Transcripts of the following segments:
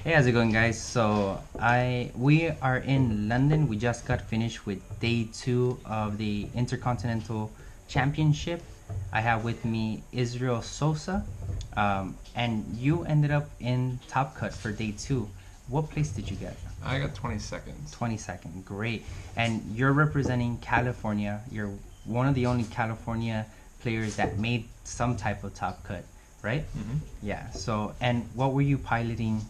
Hey, how's it going, guys? So we are in London. We just got finished with day 2 of the Intercontinental Championship. I have with me Israel Sosa, and you ended up in top cut for day 2. What place did you get? I got 20 seconds. 22nd, great. And you're representing California. You're one of the only California players that made some type of top cut, right? Mm-hmm. Yeah. So, and what were you piloting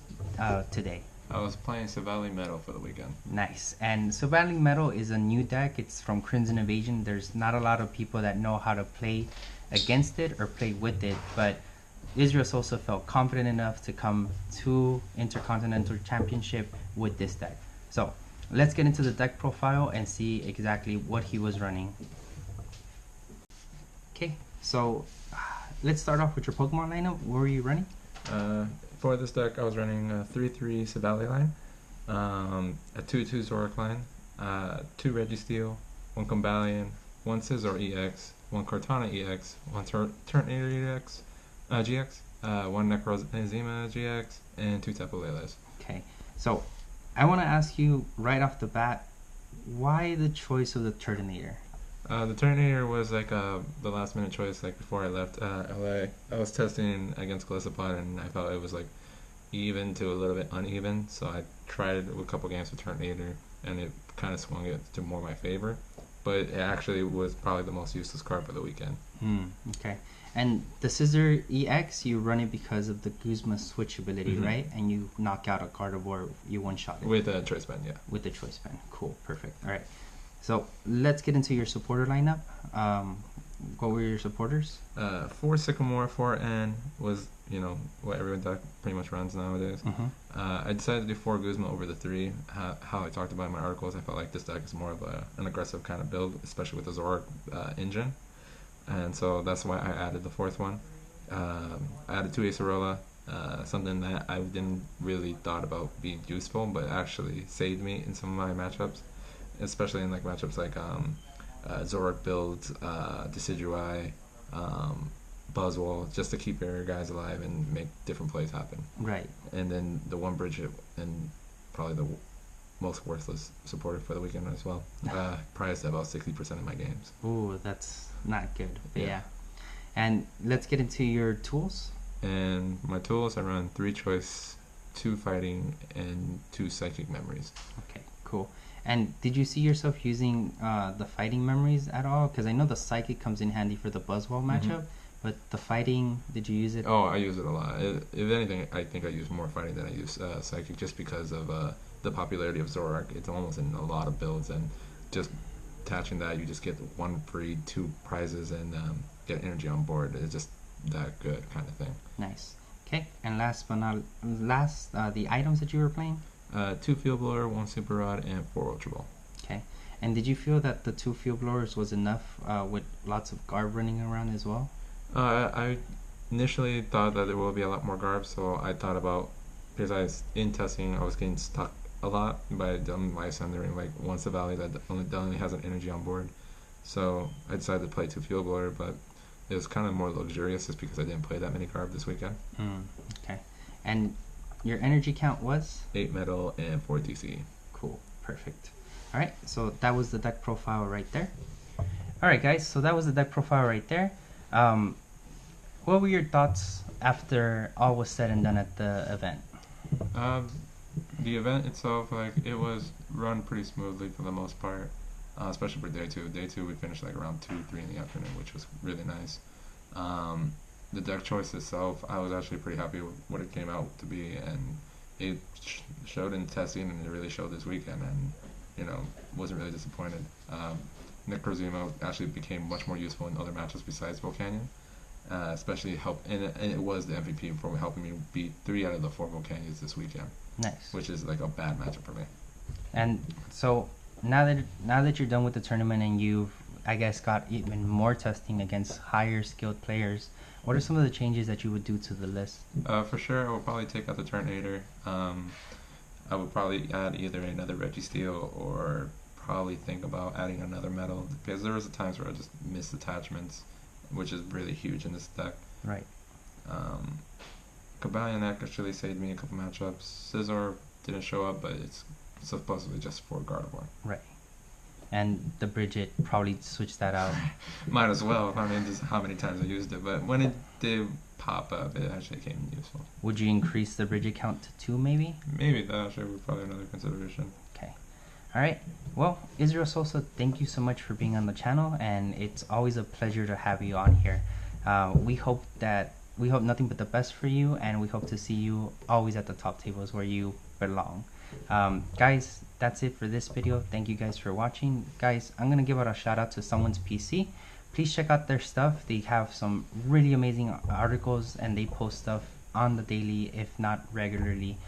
today? I was playing Silvally Metal for the weekend. Nice. And Silvally Metal is a new deck. It's from Crimson Invasion. There's not a lot of people that know how to play against it or play with it, but Israel Sosa felt confident enough to come to Intercontinental Championship with this deck. So let's get into the deck profile and see exactly what he was running. Okay, so let's start off with your Pokemon lineup. What were you running? For this deck, I was running a 3-3 Silvally line, a 2-2 Zoroark line, 2 Registeel, 1 Combalion, 1 Scizor EX, 1 Cortana EX, 1 Turtonator EX, GX, 1 Necrozma GX, and 2 Tapu Leles. Okay, so I want to ask you right off the bat, why the choice of the Turtonator? The Turtonator was like the last minute choice, like before I left LA. I was testing against Gliscopod and I felt it was like even to a little bit uneven, so I tried it with a couple games with Turtonator and it kind of swung it to more my favor. But it actually was probably the most useless card for the weekend. Okay. And the Scizor EX, you run it because of the Guzma switch ability, right? And you knock out a Gardevoir, you one-shot it. With a Choice Band, yeah. With the Choice Band. Cool, perfect. All right. So let's get into your supporter lineup. What were your supporters? 4 Sycamore, 4 N was, you know, what everyone pretty much runs nowadays. I decided to do 4 Guzma over the 3. How I talked about in my articles, I felt like this deck is more of an aggressive kind of build, especially with the Zoroark engine. And so that's why I added the 4th one. I added 2 Acerola, something that I didn't really thought about being useful, but actually saved me in some of my matchups, especially in like matchups like Zoroark builds, Decidueye, Buzzwole, just to keep your guys alive and make different plays happen. Right. And then the one Bridget, and probably the most worthless supporter for the weekend as well. Prized about 60% of my games. Ooh, that's not good. But yeah. And let's get into your tools. And my tools, I run 3 Choice, 2 Fighting, and 2 Psychic Memories. Okay, cool. And did you see yourself using the Fighting Memories at all? Because I know the Psychic comes in handy for the Buzzwole matchup, but the Fighting, did you use it? Oh, I use it a lot. If anything, I think I use more Fighting than I use Psychic, just because of the popularity of Zoroark. It's almost in a lot of builds, and just attaching that, you just get 1 free, 2 prizes, and get energy on board. It's just that good kind of thing. Nice. Okay, and last but not last, the items that you were playing? 2 Field Blower, 1 Super Rod, and 4 Ultra Ball. Okay, and did you feel that the 2 Field Blowers was enough with lots of Garb running around as well? I initially thought that there will be a lot more Garb, so I thought about, because in testing, I was getting stuck a lot by Lysandre, like once the Valley that only has an energy on board. So I decided to play 2 Field Blower, but it was kind of more luxurious just because I didn't play that many Garb this weekend. Okay, and your energy count was? 8 Metal and 4 DC. Cool, perfect. Alright, so that was the deck profile right there. Alright guys, so that was the deck profile right there. What were your thoughts after all was said and done at the event? The event itself, like, it was run pretty smoothly for the most part, especially for day 2. Day 2 we finished like around 2, 3 in the afternoon, which was really nice. The deck choice itself, I was actually pretty happy with what it came out to be, and it showed in testing, and it really showed this weekend, and, you know, wasn't really disappointed. Necrozma actually became much more useful in other matches besides Volcanion, especially and it was the MVP for helping me beat 3 out of the 4 Volcanions this weekend. Nice. Which is like a bad matchup for me. And so now that you're done with the tournament and you've, I guess, got even more testing against higher skilled players, what are some of the changes that you would do to the list? For sure, I would probably take out the Turtonator. I would probably add either another Registeel or probably think about adding another Metal, because there was times where I just missed attachments, which is really huge in this deck. Right. Kabalianek actually saved me a couple matchups. Scizor didn't show up, but it's supposedly just for Gardevoir. Right. And the Bridget probably switched that out. Might as well. I mean, just how many times I used it, but when it did pop up, it actually came useful. Would you increase the Bridget count to 2 maybe? Maybe that actually would probably another consideration. Okay. Alright. Well, Israel Sosa, thank you so much for being on the channel, and it's always a pleasure to have you on here. We hope nothing but the best for you, and we hope to see you always at the top tables where you belong. Guys, that's it for this video. Thank you guys for watching. Guys, I'm gonna give out a shout out to someone's PC. Please check out their stuff. They have some really amazing articles, and they post stuff on the daily, if not regularly.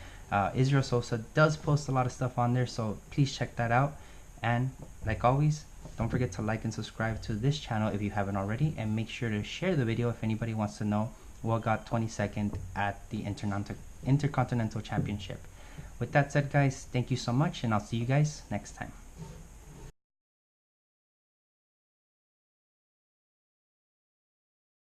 Israel Sosa does post a lot of stuff on there, so please check that out. And like always, don't forget to like and subscribe to this channel if you haven't already, and make sure to share the video if anybody wants to know what got 22nd at the Intercontinental Championship. With that said, guys, thank you so much, and I'll see you guys next time.